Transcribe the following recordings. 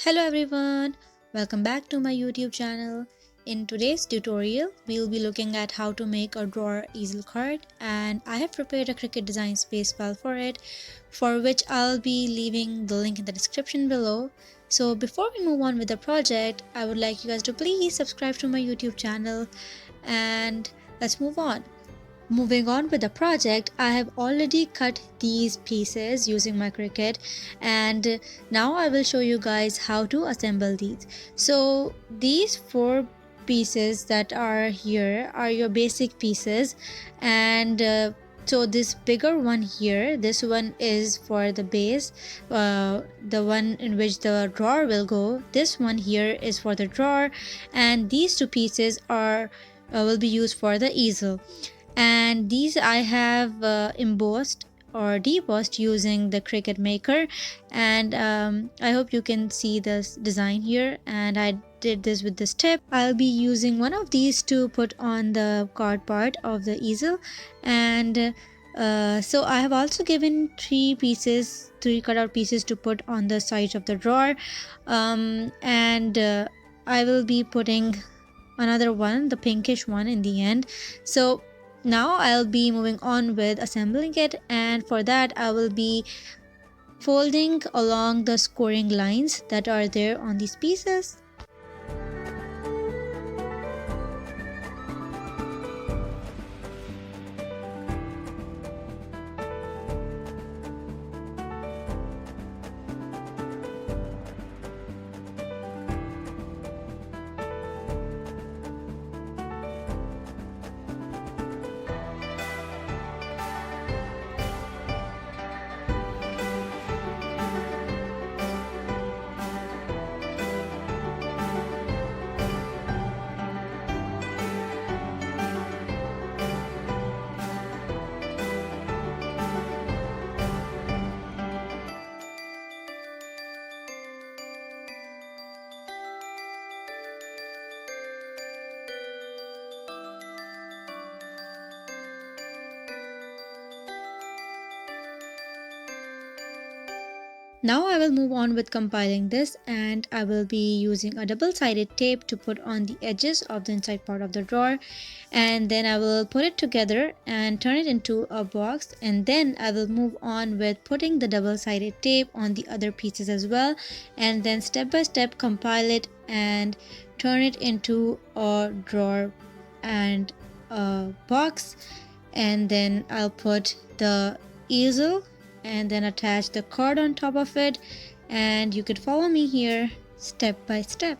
Hello everyone, welcome back to my YouTube channel. In today's tutorial, we'll be looking at how to make a drawer easel card, and I have prepared a Cricut design space file for it, for which I'll be leaving the link in the description below. So before we move on with the project, I would like you guys to please subscribe to my YouTube channel and let's move on. Moving on with the project, I have already cut these pieces using my Cricut, and now I will show you guys how to assemble these. So these four pieces that are here are your basic pieces, and so this bigger one here, this one is for the base, the one in which the drawer will go. This one here is for the drawer, and these two pieces are will be used for the easel, and these I have embossed or debossed using the Cricut Maker, and I hope you can see this design here, and I did this with this tip. I'll be using one of these to put on the card part of the easel, and so I have also given three cutout pieces to put on the sides of the drawer, and I will be putting another one, the pinkish one, in the end. So now I'll be moving on with assembling it, and for that I will be folding along the scoring lines that are there on these pieces. Now I will move on with compiling this, and I will be using a double-sided tape to put on the edges of the inside part of the drawer, and then I will put it together and turn it into a box, and then I will move on with putting the double-sided tape on the other pieces as well, and then step by step compile it and turn it into a drawer and a box, and then I'll put the easel and then attach the card on top of it, and you could follow me here step by step.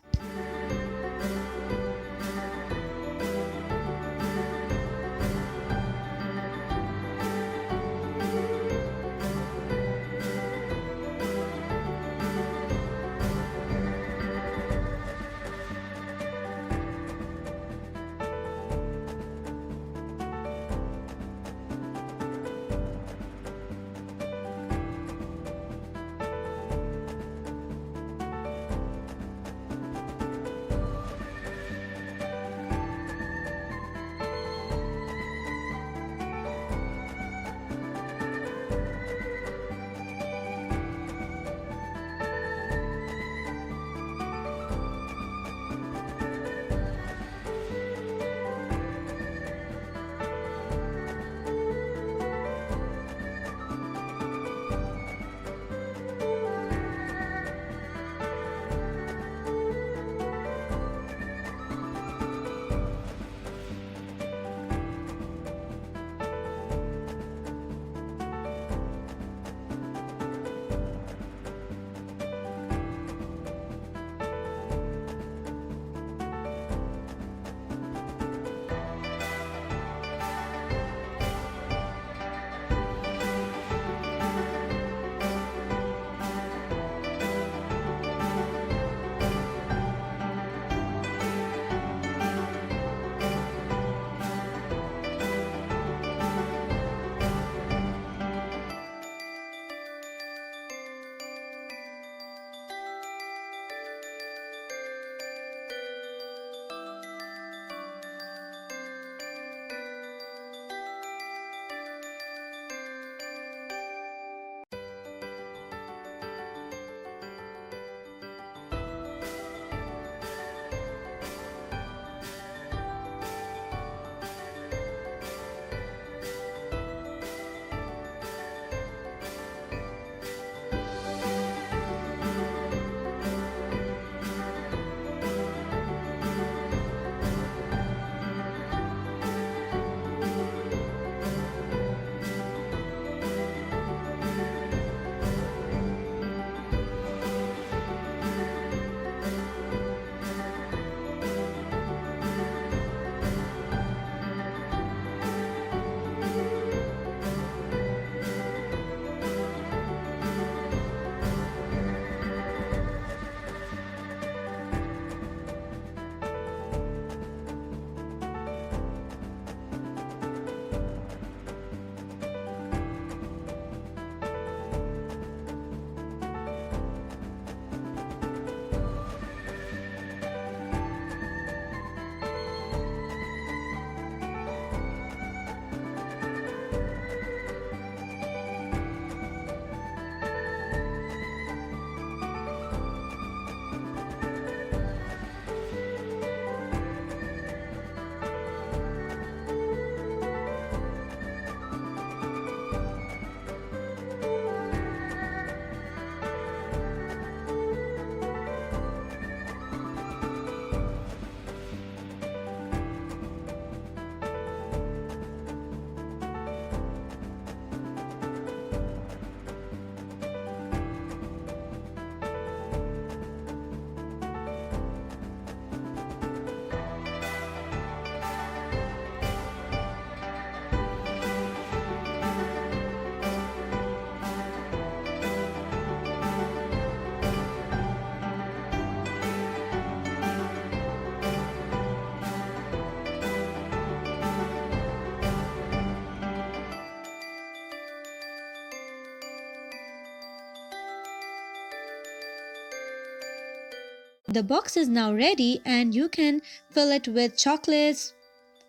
The box is now ready and you can fill it with chocolates,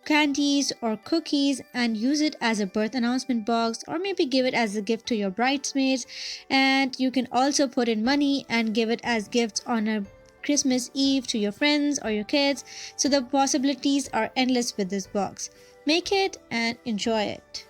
candies or cookies and use it as a birth announcement box, or maybe give it as a gift to your bridesmaids. And you can also put in money and give it as gifts on a Christmas Eve to your friends or your kids. So the possibilities are endless with this box. Make it and enjoy it.